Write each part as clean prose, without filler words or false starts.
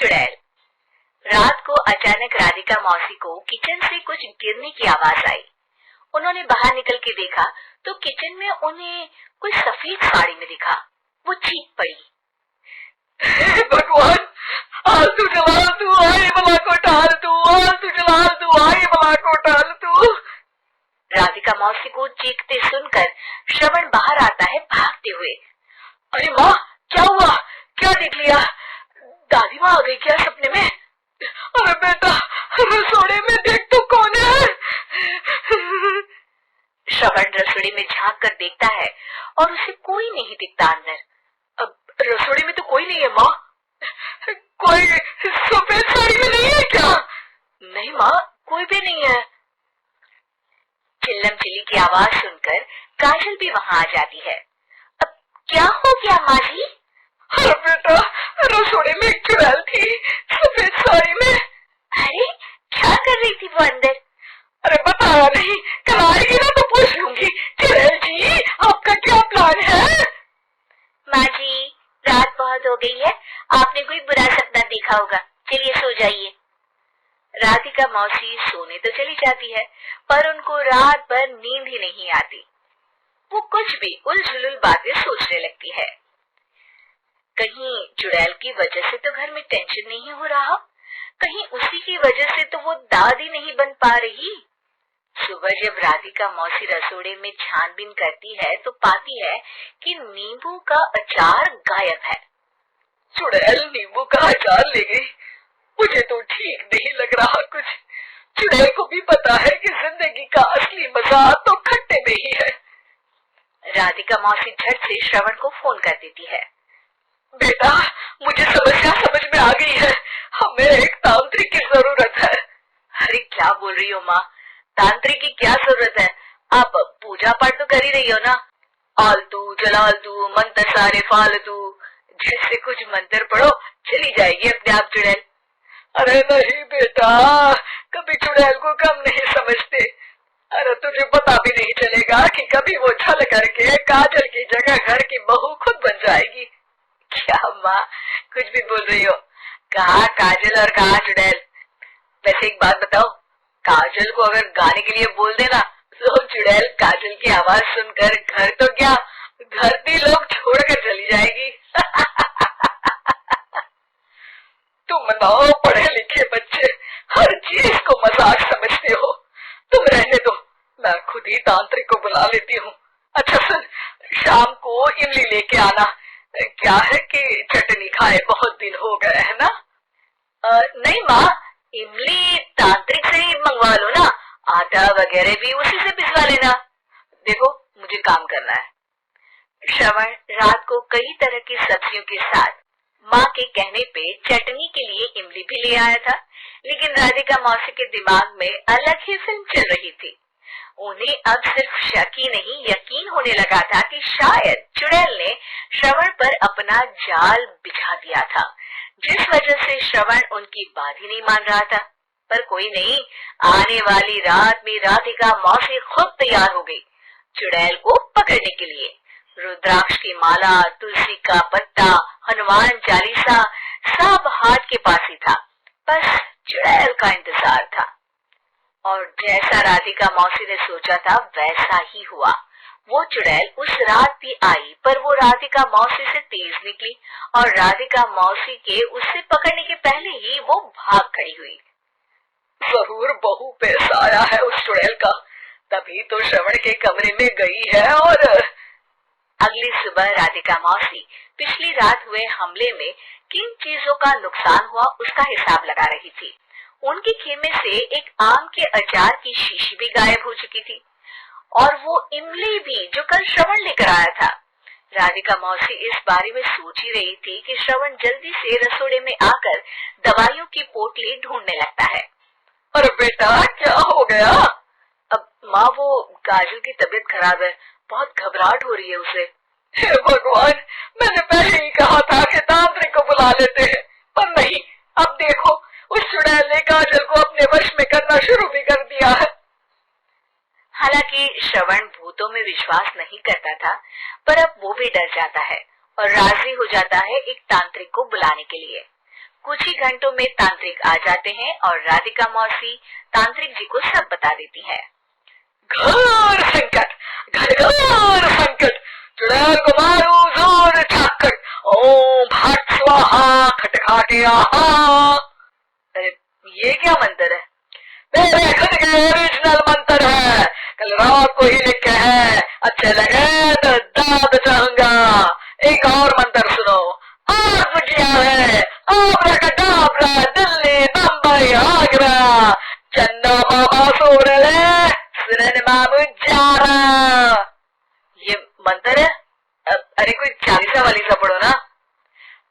चुड़ैल। रात को अचानक राधिका मौसी को किचन से कुछ गिरने की आवाज आई। उन्होंने बाहर निकल के देखा तो किचन में उन्हें कोई सफेद साड़ी में दिखा। वो चीख पड़ी, भगवान, आलतू जलाल तू, आए बला को टाल तू, आलतू जलाल तू, आए बला को टाल तू। राधिका मौसी को चीखते सुनकर श्रवण बाहर आता है भागते हुए। अरे माँ, क्या हुआ? क्या देख लिया? दादी माँ आ गई क्या सपने में? अरे बेटा, रसोड़े में देख तो कौन है? श्रवण रसोड़ी में झांक कर देखता है और उसे कोई नहीं दिखता अंदर। अब रसोड़ी में तो कोई नहीं है माँ। कोई सफेद साड़ी में नहीं है क्या? नहीं माँ, कोई भी नहीं है। चिल्लम चिल्ली की आवाज सुनकर काजल भी वहां आ जाती है। अब क्या हो गया माँ जी? अरे बेटा, रसोड़े में एक चुड़ैल थी सफेद साड़ी में। अरे क्या कर रही थी वो अंदर? अरे बताया नहीं, कल आएगी ना तो पूछ लूंगी। चुड़ैल जी, आपका क्या प्लान है? माँ जी, रात बहुत हो गई है, आपने कोई बुरा सपना देखा होगा, चलिए सो जाइए। राधिका मौसी सोने तो चली जाती है पर उनको रात भर नींद ही नहीं आती। वो कुछ भी उलझुल बातें सोचने लगती है। कहीं चुड़ैल की वजह से तो घर में टेंशन नहीं हो रहा, कहीं उसी की वजह से तो वो दादी नहीं बन पा रही। सुबह जब राधिका मौसी रसोड़े में छानबीन करती है तो पाती है कि नींबू का अचार गायब है। चुड़ैल नींबू का अचार ले गई? मुझे तो ठीक नहीं लग रहा कुछ। चुड़ैल को भी पता है कि जिंदगी का असली मजा तो खट्टे में ही है। राधिका मौसी झट से श्रवण को फोन कर देती है। बेटा, मुझे समस्या समझ में आ गई है, हमें एक तांत्रिक की जरूरत है। अरे क्या बोल रही हो माँ, तांत्रिक की क्या जरूरत है? आप पूजा पाठ तो कर ही रही हो ना। आलतू जलालतू मंत्र सारे फालतू, जैसे कुछ मंत्र पढ़ो, चली जाएगी अपने आप चुड़ैल। अरे नहीं बेटा, कभी चुड़ैल को कम नहीं समझते। अरे तुझे पता भी नहीं चलेगा कि कभी वो छल करके काजल की जगह घर की बहू खुद बन जाएगी। क्या माँ, कुछ भी बोल रही हो? कहाँ काजल और कहाँ चुड़ैल? वैसे एक बात बताओ, काजल को अगर गाने के लिए बोल देना तो चुड़ैल काजल की आवाज सुनकर घर तो क्या, धरती लोग छोड़कर चली जाएगी। तुम ना पढ़े लिखे बच्चे हर चीज को मजाक समझते हो। तुम रहने दो, मैं खुद ही तांत्रिक को बुला लेती हूँ। अच्छा सुन, शाम को इमली लेके आना। क्या है कि चटनी खाए बहुत दिन हो गए है ना? नहीं माँ, इमली तांत्रिक से ही मंगवा लो ना, आटा वगैरह भी उसी से पिसवा लेना। देखो मुझे काम करना है। श्रवण रात को कई तरह की सब्जियों के साथ माँ के कहने पे चटनी के लिए इमली भी ले आया था, लेकिन राधिका मौसी के दिमाग में अलग ही फिल्म चल रही थी। उन्हें अब सिर्फ शक ही नहीं यकीन होने लगा था कि शायद चुड़ैल ने श्रवण पर अपना जाल बिछा दिया था, जिस वजह से श्रवण उनकी बात ही नहीं मान रहा था। पर कोई नहीं, आने वाली रात में राधिका मौसी खुद तैयार हो गई चुड़ैल को पकड़ने के लिए। रुद्राक्ष की माला, तुलसी का पत्ता, हनुमान चालीसा सब हाथ के पास ही था, बस चुड़ैल का इंतजार था। और जैसा राधिका मौसी ने सोचा था वैसा ही हुआ। वो चुड़ैल उस रात भी आई, पर वो राधिका मौसी से तेज निकली और राधिका मौसी के उससे पकड़ने के पहले ही वो भाग खड़ी हुई। जरूर बहू पे साया है उस चुड़ैल का, तभी तो श्रवण के कमरे में गई है। और अगली सुबह राधिका मौसी पिछली रात हुए हमले में किन चीजों का नुकसान हुआ उसका हिसाब लगा रही थी। उनके खेमे से एक आम के अचार की शीशी भी गायब हो चुकी थी और वो इमली भी जो कल श्रवण लेकर आया था। राधिका मौसी इस बारे में सोच ही रही थी कि श्रवण जल्दी से रसोड़े में आकर दवाइयों की पोटली ढूंढने लगता है। अरे बेटा, क्या हो गया? अब माँ, वो काजल की तबीयत खराब है, बहुत घबराहट हो रही है उसे। हे भगवान, मैंने पहले ही कहा था कि तांत्रिक को बुला लेते हैं, पर नहीं, अब देखो उस चुड़ैल ने काजल को अपने वश में करना शुरू भी कर दिया है। हालांकि श्रवण भूतों में विश्वास नहीं करता था, पर अब वो भी डर जाता है और राजी हो जाता है एक तांत्रिक को बुलाने के लिए। कुछ ही घंटों में तांत्रिक आ जाते हैं और राधिका मौसी तांत्रिक जी को सब बता देती है। घोर संकट, घनघोर संकट, चुड़ैल को मारो जोर ठाकर, ओम भट स्वाहा खटखाटे आहा। अरे ये क्या मंत्र है? मेरे खुद के ओरिजिनल मंत्र है, कल रात को ही लिखे हैं, अच्छे लगे तो दाद चाहूंगा। एक और मंत्र सुनो, आग बुझिया है, आब्राकडाब्रा, दिल्ली बम्बई आगरा, चन्ना मामा सोरले सुरन मामू जारा। ये मंत्र है? अरे कोई चालीसा वालीसा पढ़ो ना।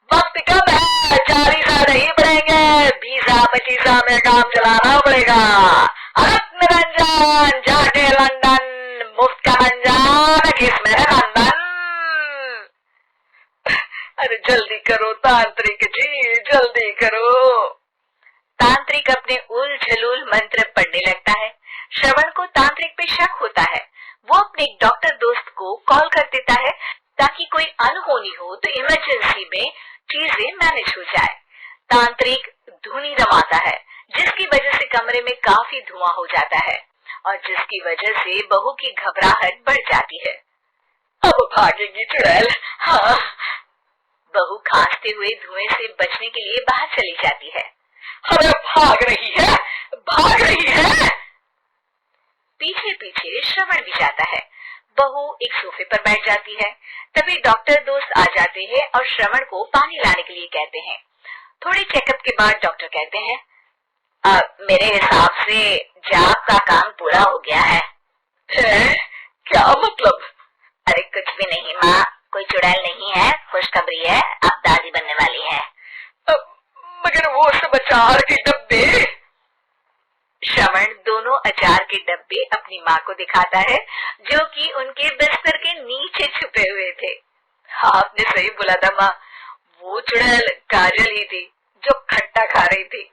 वक्त कम है, 40 नहीं पड़ेंगे, 20-25 में काम चलाना पड़ेगा। अरत निरंजन जाके लंदन, मुफ्त का रंजन किसमें है लंदन। अरे जल्दी करो तांत्रिक जी, जल्दी करो। तांत्रिक अपने उल झलूल मंत्र पढ़ने लगता है। श्रवण को तांत्रिक पे शक होता है। वो अपने एक डॉक्टर दोस्त को कॉल कर देता है ताकि कोई अनहोनी हो तो इमरजेंसी में चीजें मैनेज हो जाए। तांत्रिक धुनी रमाता है जिसकी वजह से कमरे में काफी धुआं हो जाता है और जिसकी वजह से बहू की घबराहट बढ़ जाती है। अब भागेगी चुड़ैल। हाँ। बहू खांसते हुए धुएं से बचने के लिए बाहर चली जाती है। अरे भाग रही है, भाग रही है। पीछे पीछे श्रवण भी जाता है। बहू एक सोफे पर बैठ जाती है। तभी डॉक्टर दोस्त आ जाते हैं और श्रवण को पानी लाने के लिए कहते हैं। थोड़े चेकअप के बाद डॉक्टर कहते हैं, मेरे हिसाब से जाप का काम पूरा हो गया है। क्या मतलब? अरे कुछ भी नहीं माँ, कोई चुड़ैल नहीं है, खुशखबरी है, अब दादी बनने वाली है। मगर वो सब अचार के डब्बे। श्रवण दोनों अचार के डब्बे अपनी माँ को दिखाता है जो कि उनके बिस्तर के नीचे छुपे हुए थे। आपने सही बोला था माँ, वो चुड़ैल काजल ही थी जो खट्टा खा रही थी।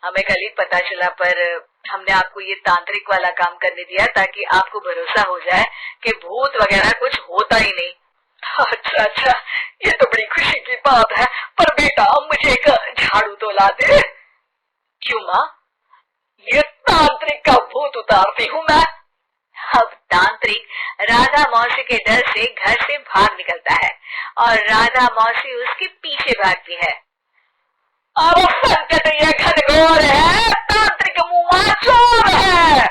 हमें कल ही पता चला पर हमने आपको ये तांत्रिक वाला काम करने दिया ताकि आपको भरोसा हो जाए कि भूत वगैरह कुछ होता ही नहीं। अच्छा अच्छा, ये तो बड़ी खुशी की बात है, पर बेटा मुझे एक झाड़ू तो ला दे। क्यों माँ? ये तांत्रिक का भूत उतारती हूँ मैं। अब तांत्रिक राधा मौसी के डर से घर से भाग निकलता है और राधा मौसी उसके पीछे भागती है। अब संकट ये घनघोर है, तांत्रिक मुआ चोर है।